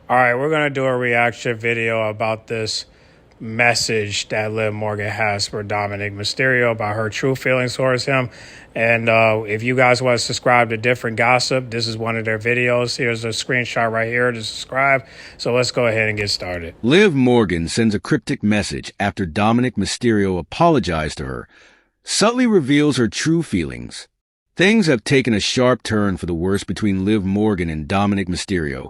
All right, we're going to do a reaction video about this message that Liv Morgan has for Dominik Mysterio about her true feelings towards him. And if you guys want to subscribe to Different Gossip, this is one of their videos. Here's a screenshot right here to subscribe. So let's go ahead and get started. Liv Morgan sends a cryptic message after Dominik Mysterio apologized to her, subtly reveals her true feelings. Things have taken a sharp turn for the worse between Liv Morgan and Dominik Mysterio,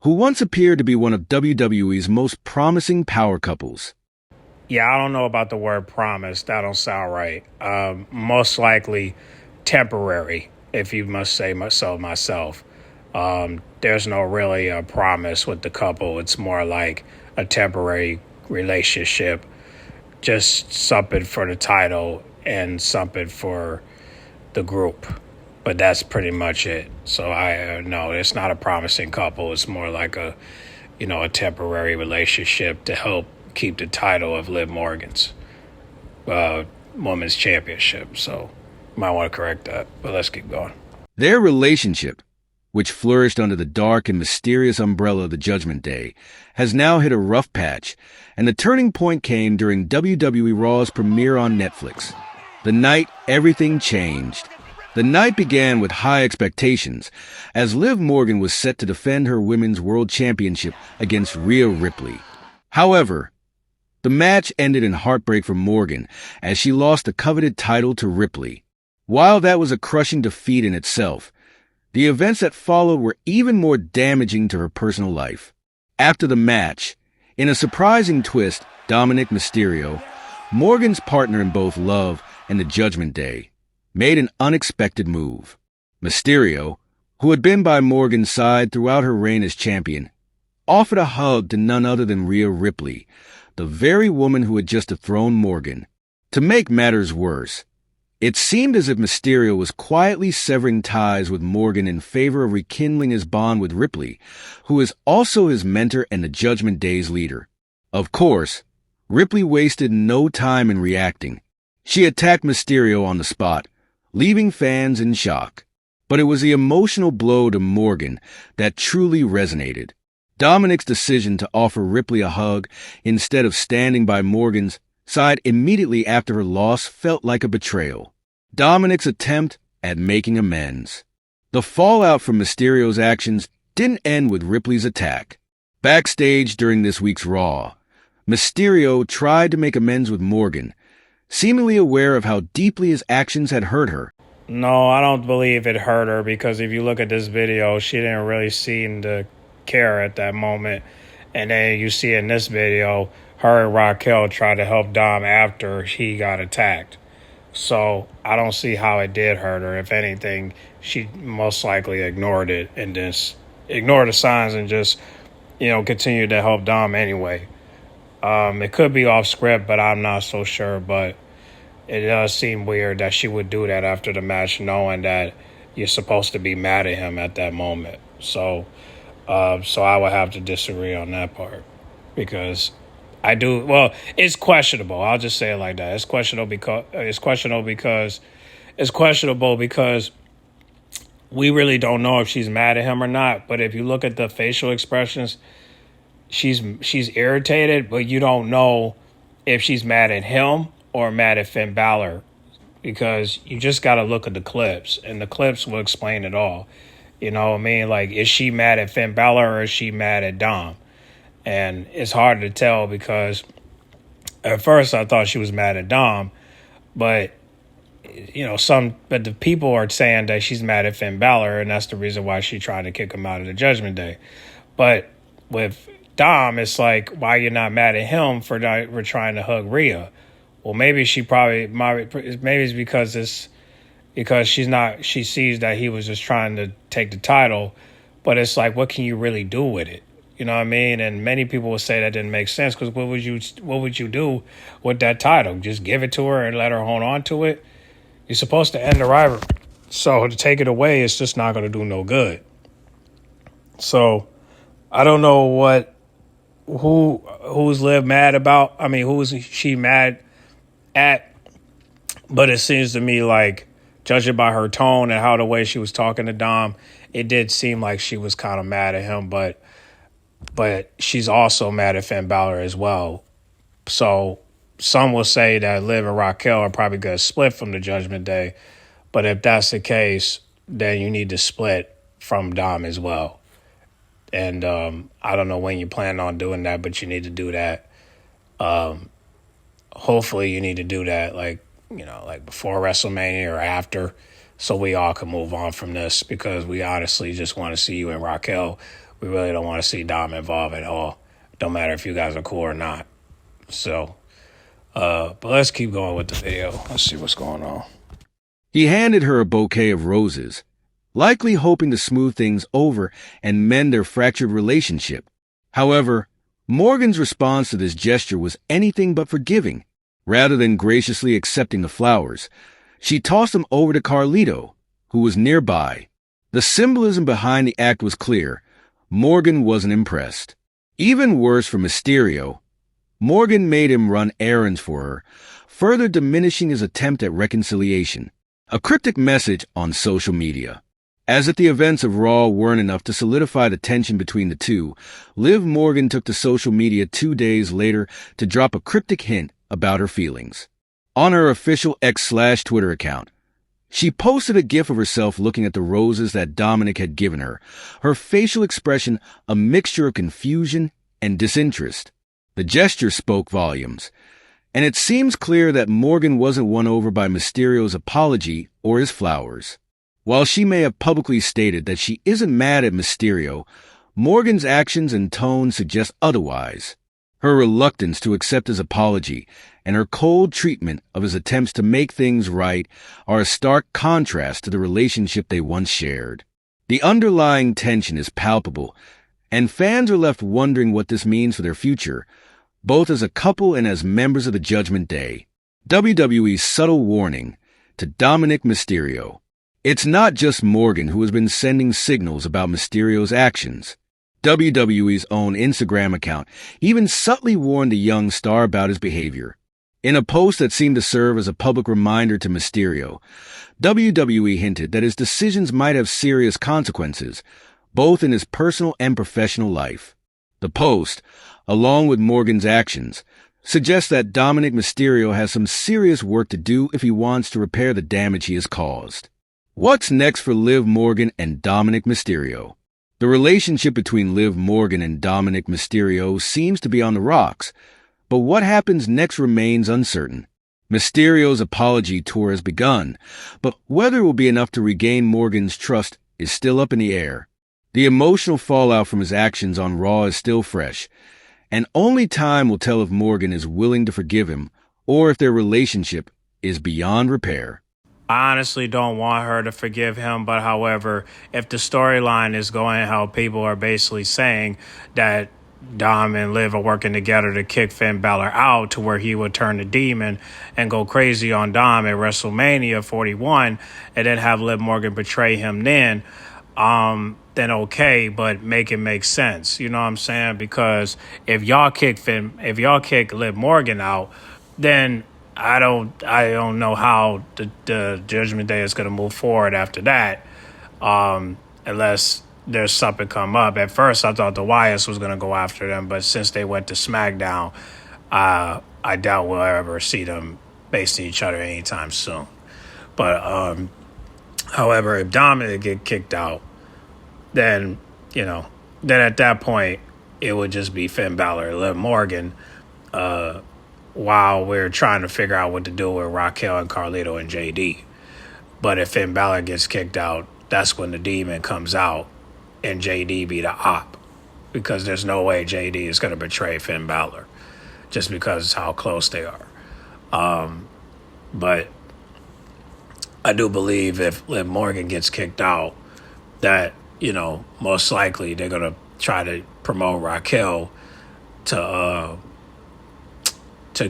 who once appeared to be one of WWE's most promising power couples. Yeah, I don't know about the word promise. That don't sound right. Most likely temporary, if you must say so myself. There's no really a promise with the couple. It's more like a temporary relationship, just something for the title and something for the group. But that's pretty much it. So I no, it's not a promising couple. It's more like a temporary relationship to help keep the title of Liv Morgan's women's championship. So might want to correct that. But let's keep going. Their relationship, which flourished under the dark and mysterious umbrella of the Judgment Day, has now hit a rough patch, and the turning point came during WWE Raw's premiere on Netflix. The night everything changed. The night began with high expectations, as Liv Morgan was set to defend her Women's World Championship against Rhea Ripley. However, the match ended in heartbreak for Morgan, as she lost the coveted title to Ripley. While that was a crushing defeat in itself, the events that followed were even more damaging to her personal life. After the match, in a surprising twist, Dominik Mysterio, Morgan's partner in both Love and the Judgment Day, made an unexpected move. Mysterio, who had been by Morgan's side throughout her reign as champion, offered a hug to none other than Rhea Ripley, the very woman who had just dethroned Morgan. To make matters worse, it seemed as if Mysterio was quietly severing ties with Morgan in favor of rekindling his bond with Ripley, who is also his mentor and the Judgment Day's leader. Of course, Ripley wasted no time in reacting. She attacked Mysterio on the spot, leaving fans in shock. But it was the emotional blow to Morgan that truly resonated. Dominik's decision to offer Ripley a hug instead of standing by Morgan's side immediately after her loss felt like a betrayal. Dominik's attempt at making amends. The fallout from Mysterio's actions didn't end with Ripley's attack. Backstage during this week's Raw, Mysterio tried to make amends with Morgan, seemingly aware of how deeply his actions had hurt her. No, I don't believe it hurt her, because if you look at this video, she didn't really seem to care at that moment. And then you see in this video, her and Raquel tried to help Dom after he got attacked. So I don't see how it did hurt her. If anything, she most likely ignored it and just ignored the signs and just, continued to help Dom anyway. It could be off script, but I'm not so sure. But it does seem weird that she would do that after the match, knowing that you're supposed to be mad at him at that moment. So I would have to disagree on that part, because it's questionable. I'll just say it like that. It's questionable because we really don't know if she's mad at him or not. But if you look at the facial expressions, she's irritated, but you don't know if she's mad at him or mad at Finn Balor, because you just got to look at the clips, and the clips will explain it all. You know what I mean? Like, is she mad at Finn Balor or is she mad at Dom? And it's hard to tell, because at first I thought she was mad at Dom, but but the people are saying that she's mad at Finn Balor, and that's the reason why she tried to kick him out of the Judgment Day. But with Dom, it's like, why you're not mad at him for trying to hug Rhea? Well, maybe it's because she sees that he was just trying to take the title, but it's like, what can you really do with it? You know what I mean? And many people would say that didn't make sense, because what would you do with that title? Just give it to her and let her hold on to it? You're supposed to end the rivalry. So to take it away, it's just not going to do no good. So I don't know who's Liv mad about. I mean, who's she mad at? But it seems to me like, judging by her tone and how the way she was talking to Dom, it did seem like she was kind of mad at him. But but she's also mad at Finn Balor as well. So some will say that Liv and Raquel are probably going to split from the Judgment Day. But if that's the case, then you need to split from Dom as well. And I don't know when you plan on doing that, but you need to do that. Hopefully you need to do that like before WrestleMania or after, so we all can move on from this, because we honestly just want to see you and Raquel. We really don't want to see Dom involved at all. Don't matter if you guys are cool or not. So, but let's keep going with the video. Let's see what's going on. He handed her a bouquet of roses, likely hoping to smooth things over and mend their fractured relationship. However, Morgan's response to this gesture was anything but forgiving. Rather than graciously accepting the flowers, she tossed them over to Carlito, who was nearby. The symbolism behind the act was clear. Morgan wasn't impressed. Even worse for Mysterio, Morgan made him run errands for her, further diminishing his attempt at reconciliation. A cryptic message on social media. As if the events of Raw weren't enough to solidify the tension between the two, Liv Morgan took to social media 2 days later to drop a cryptic hint about her feelings. On her official X/Twitter account, she posted a gif of herself looking at the roses that Dominik had given her, her facial expression a mixture of confusion and disinterest. The gesture spoke volumes, and it seems clear that Morgan wasn't won over by Mysterio's apology or his flowers. While she may have publicly stated that she isn't mad at Mysterio, Morgan's actions and tone suggest otherwise. Her reluctance to accept his apology and her cold treatment of his attempts to make things right are a stark contrast to the relationship they once shared. The underlying tension is palpable, and fans are left wondering what this means for their future, both as a couple and as members of the Judgment Day. WWE's subtle warning to Dominik Mysterio. It's not just Morgan who has been sending signals about Mysterio's actions. WWE's own Instagram account even subtly warned the young star about his behavior. In a post that seemed to serve as a public reminder to Mysterio, WWE hinted that his decisions might have serious consequences, both in his personal and professional life. The post, along with Morgan's actions, suggests that Dominik Mysterio has some serious work to do if he wants to repair the damage he has caused. What's next for Liv Morgan and Dominik Mysterio? The relationship between Liv Morgan and Dominik Mysterio seems to be on the rocks, but what happens next remains uncertain. Mysterio's apology tour has begun, but whether it will be enough to regain Morgan's trust is still up in the air. The emotional fallout from his actions on Raw is still fresh, and only time will tell if Morgan is willing to forgive him or if their relationship is beyond repair. I honestly don't want her to forgive him, but however, if the storyline is going how people are basically saying that Dom and Liv are working together to kick Finn Balor out to where he would turn the demon and go crazy on Dom at WrestleMania 41 and then have Liv Morgan betray him then okay, but make it make sense. You know what I'm saying? Because if y'all kick Liv Morgan out, then I don't know how the Judgment Day is going to move forward after that, unless there's something come up. At first, I thought the Wyatts was going to go after them, but since they went to SmackDown, I doubt we'll ever see them facing each other anytime soon. But however, if Dominik get kicked out, then at that point it would just be Finn Balor and Liv Morgan. While we're trying to figure out what to do with Raquel and Carlito and JD. But if Finn Balor gets kicked out, that's when the demon comes out and JD be the op. Because there's no way JD is going to betray Finn Balor just because it's how close they are. But I do believe if Liv Morgan gets kicked out, that, most likely they're going to try to promote Raquel to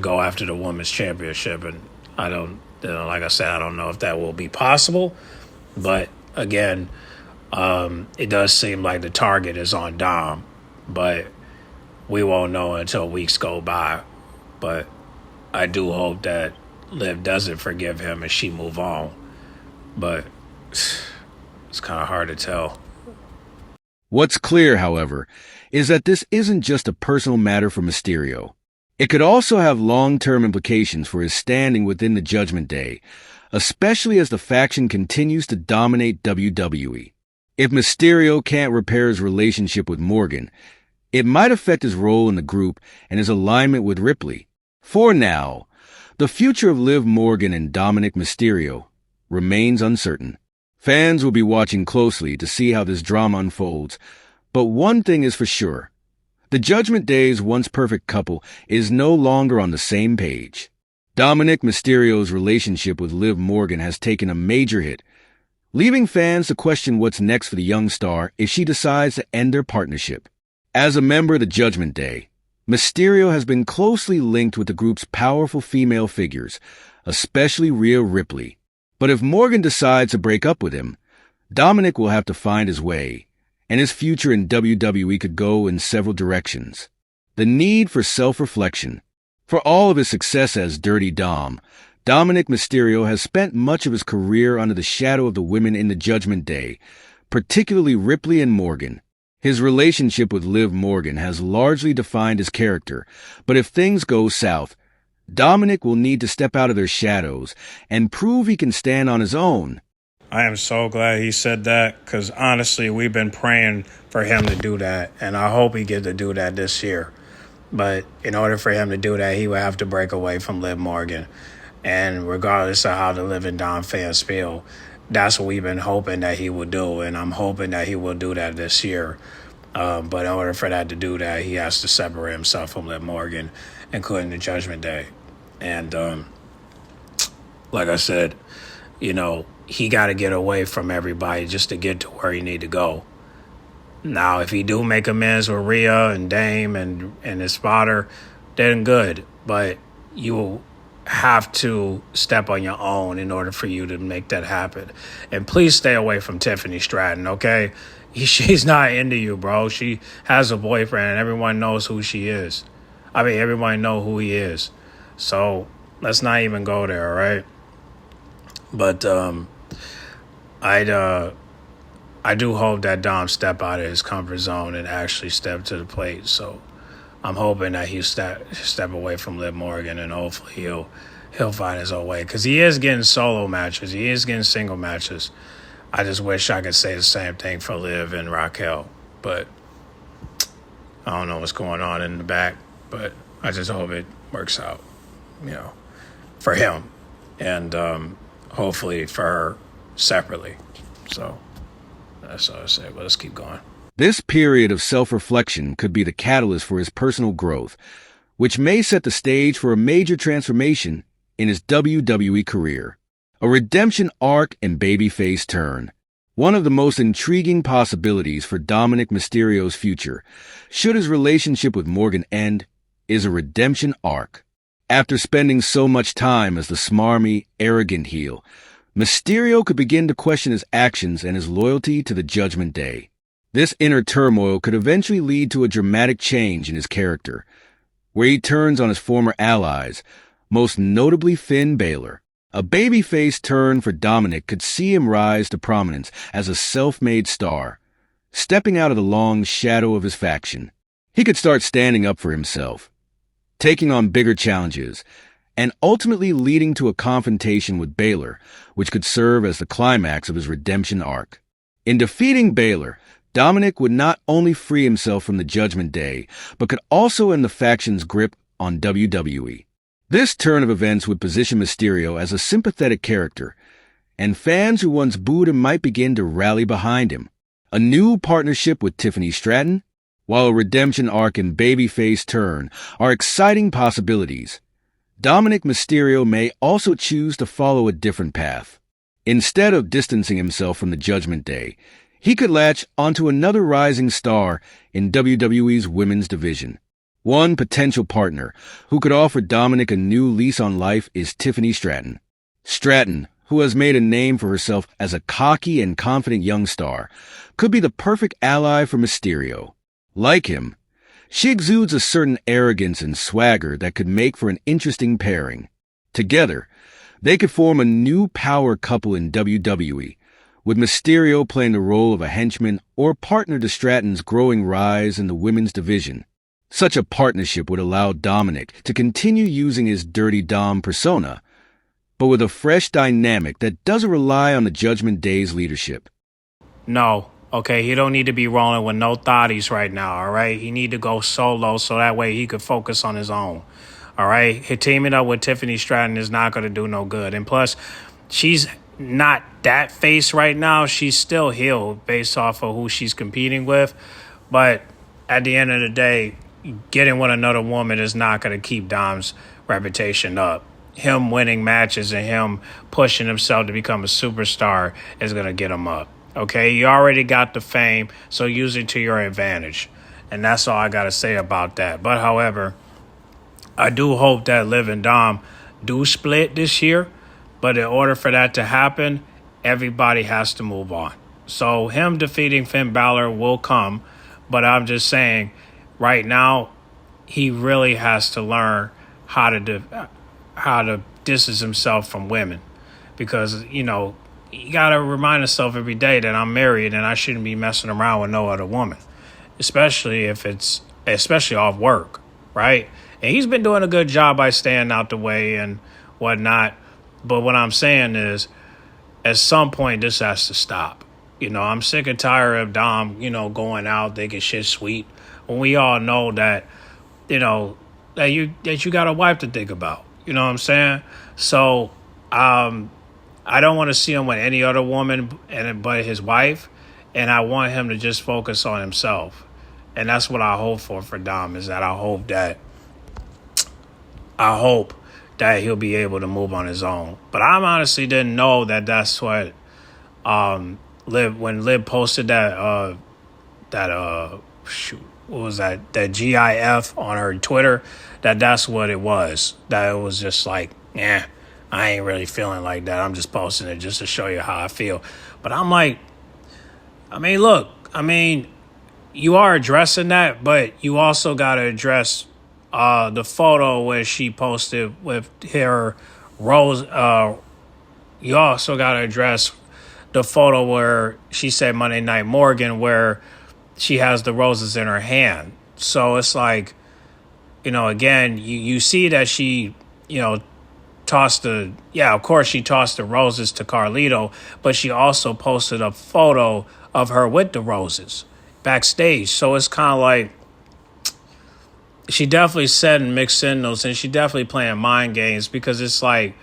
go after the women's championship. And I don't, like I said, I don't know if that will be possible. But again, it does seem like the target is on Dom, but we won't know until weeks go by. But I do hope that Liv doesn't forgive him and she move on. But it's kind of hard to tell. What's clear, however, is that this isn't just a personal matter for Mysterio. It could also have long-term implications for his standing within the Judgment Day, especially as the faction continues to dominate WWE. If Mysterio can't repair his relationship with Morgan, it might affect his role in the group and his alignment with Ripley. For now, the future of Liv Morgan and Dominik Mysterio remains uncertain. Fans will be watching closely to see how this drama unfolds, but one thing is for sure. The Judgment Day's once-perfect couple is no longer on the same page. Dominik Mysterio's relationship with Liv Morgan has taken a major hit, leaving fans to question what's next for the young star if she decides to end their partnership. As a member of the Judgment Day, Mysterio has been closely linked with the group's powerful female figures, especially Rhea Ripley. But if Morgan decides to break up with him, Dominik will have to find his way, and his future in WWE could go in several directions. The need for self-reflection. For all of his success as Dirty Dom, Dominik Mysterio has spent much of his career under the shadow of the women in the Judgment Day, particularly Ripley and Morgan. His relationship with Liv Morgan has largely defined his character, but if things go south, Dominik will need to step out of their shadows and prove he can stand on his own. I am so glad he said that, because honestly, we've been praying for him to do that, and I hope he gets to do that this year. But in order for him to do that, he would have to break away from Liv Morgan. And regardless of how the Liv and Dom fans feel, that's what we've been hoping that he will do, and I'm hoping that he will do that this year. But in order for that to do that, he has to separate himself from Liv Morgan, including the Judgment Day. And like I said, he got to get away from everybody just to get to where he need to go. Now, if he do make amends with Rhea and Dame and his spotter, then good. But you will have to step on your own in order for you to make that happen. And please stay away from Tiffany Stratton, okay? She's not into you, bro. She has a boyfriend, and everyone knows who she is. I mean, everyone knows who he is. So let's not even go there, all right? But I do hope that Dom step out of his comfort zone and actually step to the plate. So I'm hoping that he step away from Liv Morgan, and hopefully he'll find his own way, because he is getting solo matches. He is getting single matches. I just wish I could say the same thing for Liv and Raquel, but I don't know what's going on in the back. But I just hope it works out, for him, and hopefully for her separately. So that's all I say. But let's keep going. This period of self-reflection could be the catalyst for his personal growth, which may set the stage for a major transformation in his WWE career. A redemption arc and babyface turn. One of the most intriguing possibilities for Dominik Mysterio's future, should his relationship with Morgan end, is a redemption arc. After spending so much time as the smarmy, arrogant heel, Mysterio could begin to question his actions and his loyalty to the Judgment Day. This inner turmoil could eventually lead to a dramatic change in his character, where he turns on his former allies, most notably Finn Balor. A babyface turn for Dominik could see him rise to prominence as a self-made star, stepping out of the long shadow of his faction. He could start standing up for himself, taking on bigger challenges, and ultimately leading to a confrontation with Balor, which could serve as the climax of his redemption arc. In defeating Balor, Dominik would not only free himself from the Judgment Day, but could also end the faction's grip on WWE. This turn of events would position Mysterio as a sympathetic character, and fans who once booed him might begin to rally behind him. A new partnership with Tiffany Stratton, while a redemption arc and babyface turn are exciting possibilities. Dominik Mysterio may also choose to follow a different path. Instead of distancing himself from the Judgment Day, he could latch onto another rising star in WWE's women's division. One potential partner who could offer Dominik a new lease on life is Tiffany Stratton. Stratton, who has made a name for herself as a cocky and confident young star, could be the perfect ally for Mysterio. Like him, she exudes a certain arrogance and swagger that could make for an interesting pairing. Together, they could form a new power couple in WWE, with Mysterio playing the role of a henchman or partner to Stratton's growing rise in the women's division. Such a partnership would allow Dominik to continue using his Dirty Dom persona, but with a fresh dynamic that doesn't rely on the Judgment Day's leadership. No. Okay, he don't need to be rolling with no thotties right now, all right? He need to go solo so that way he could focus on his own, all right? Teaming up with Tiffany Stratton is not going to do no good. And plus, she's not that face right now. She's still heel based off of who she's competing with. But at the end of the day, getting with another woman is not going to keep Dom's reputation up. Him winning matches and him pushing himself to become a superstar is going to get him up. Okay, you already got the fame, so use it to your advantage. And that's all I got to say about that. But, however, I do hope that Liv and Dom do split this year. But in order for that to happen, everybody has to move on. So him defeating Finn Balor will come. But I'm just saying, right now, he really has to learn how to distance himself from women. Because, you got to remind yourself every day that I'm married and I shouldn't be messing around with no other woman, especially off work, right? And he's been doing a good job by staying out the way and whatnot. But what I'm saying is, at some point, this has to stop. I'm sick and tired of Dom, going out, thinking shit's sweet, when we all know that, that you got a wife to think about. You know what I'm saying? So, I don't want to see him with any other woman but his wife, and I want him to just focus on himself. And that's what I hope for Dom, is that I hope that he'll be able to move on his own. But I honestly didn't know that that's what when Liv posted that what was that GIF on her Twitter, that's what it was. That it was just like, I ain't really feeling like that. I'm just posting it just to show you how I feel. But I'm like, look, you are addressing that, but you also got to address the photo where she posted with her rose. You also got to address the photo where she said Monday Night Morgan, where she has the roses in her hand. So it's like, again, you see that she, of course she tossed the roses to Carlito, but she also posted a photo of her with the roses backstage. So it's kind of like she definitely sending mixed signals, and she definitely playing mind games, because it's like,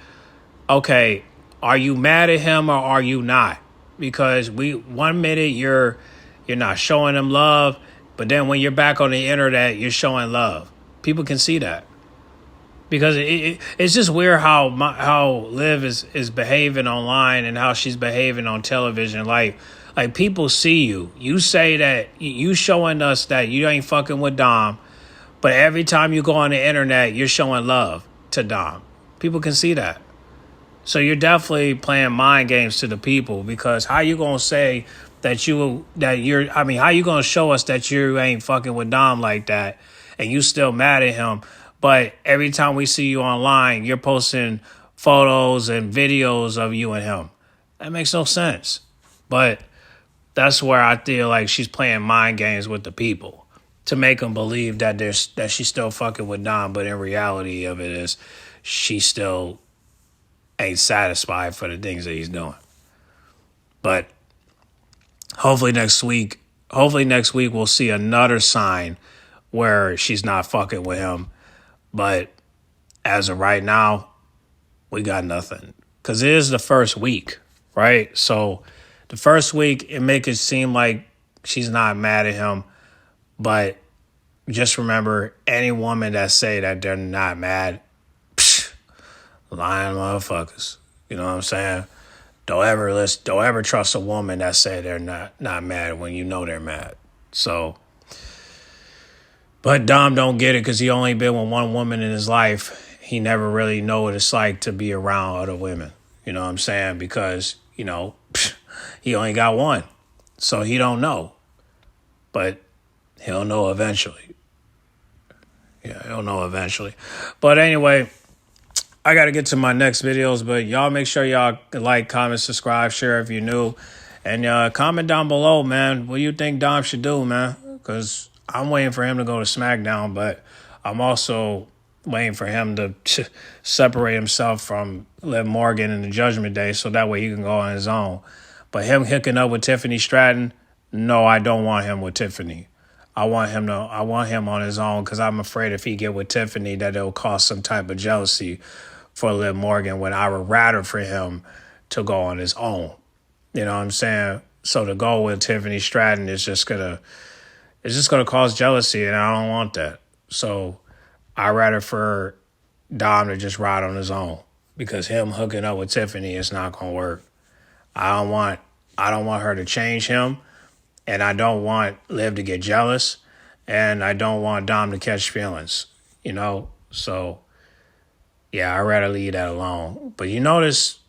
okay, are you mad at him or are you not? Because 1 minute you're not showing him love, but then when you're back on the internet, you're showing love. People can see that. Because it's just weird how Liv is behaving online and how she's behaving on television. Like people see you. You say that you showing us that you ain't fucking with Dom, but every time you go on the internet, you're showing love to Dom. People can see that. So you're definitely playing mind games to the people, because how you gonna say how you gonna show us that you ain't fucking with Dom like that and you still mad at him? But every time we see you online, you're posting photos and videos of you and him. That makes no sense. But that's where I feel like she's playing mind games with the people to make them believe that she's still fucking with Dom. But in reality of it is, she still ain't satisfied for the things that he's doing. But hopefully next week we'll see another sign where she's not fucking with him. But as of right now, we got nothing. Because it is the first week, right? So the first week, it makes it seem like she's not mad at him. But just remember, any woman that say that they're not mad, lying motherfuckers. You know what I'm saying? Don't ever trust a woman that say they're not mad when you know they're mad. So, but Dom don't get it, because he only been with one woman in his life. He never really know what it's like to be around other women. You know what I'm saying? Because, he only got one. So he don't know. But he'll know eventually. Yeah, he'll know eventually. But anyway, I got to get to my next videos. But y'all make sure y'all like, comment, subscribe, share if you're new. And comment down below, man, what do you think Dom should do, man? Because I'm waiting for him to go to SmackDown, but I'm also waiting for him to separate himself from Liv Morgan in the Judgment Day so that way he can go on his own. But him hooking up with Tiffany Stratton, no, I don't want him with Tiffany. I want him on his own because I'm afraid if he get with Tiffany that it'll cause some type of jealousy for Liv Morgan when I would rather for him to go on his own. You know what I'm saying? So to go with Tiffany Stratton is just gonna cause jealousy, and I don't want that. So I rather for Dom to just ride on his own because him hooking up with Tiffany is not gonna work. I don't want her to change him, and I don't want Liv to get jealous, and I don't want Dom to catch feelings. So yeah, I'd rather leave that alone. But you notice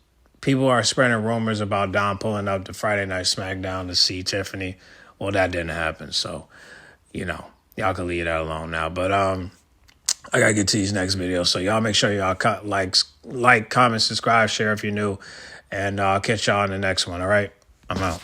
people are spreading rumors about Dom pulling up to Friday Night SmackDown to see Tiffany. Well, that didn't happen, so y'all can leave that alone now. But I gotta get to these next videos, so y'all make sure y'all like, comment, subscribe, share if you're new, and I'll catch y'all in the next one. All right, I'm out.